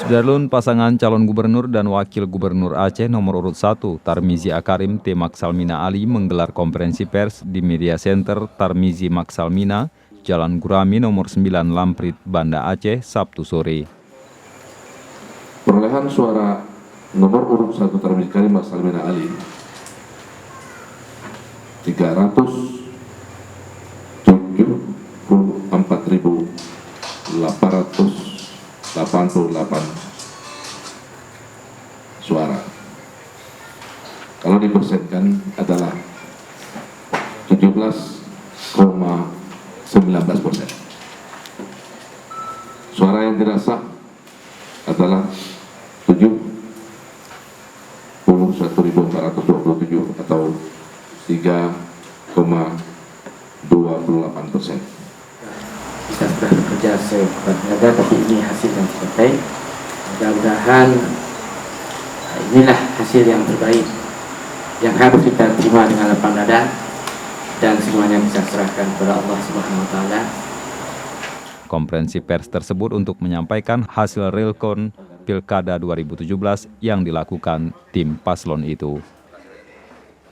Jalur pasangan calon gubernur dan wakil gubernur Aceh nomor urut 1, Tarmizi Akarim T. Maksalmina Ali menggelar konferensi pers di Media Center Tarmizi Maksalmina, Jalan Gurami nomor 9 Lamprit, Banda Aceh, Sabtu sore. Perolehan suara nomor urut 1 Tarmizi Akarim Maksalmina Ali 374.888 suara. Kalau dipersenkan adalah 17,19%. Suara yang tidak sah adalah 71.427 atau 3,28%. Kita sudah bekerja sekuat tenaga, tapi ini hasil yang terbaik. Mudah-mudahan inilah hasil yang terbaik yang harus kita terima dengan lapang dada dan semuanya bisa serahkan kepada Allah Subhanahu wa taala. Konferensi pers tersebut untuk menyampaikan hasil realkon Pilkada 2017 yang dilakukan tim paslon itu.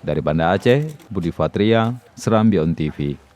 Dari Banda Aceh, Budi Fatria, Serambi On TV.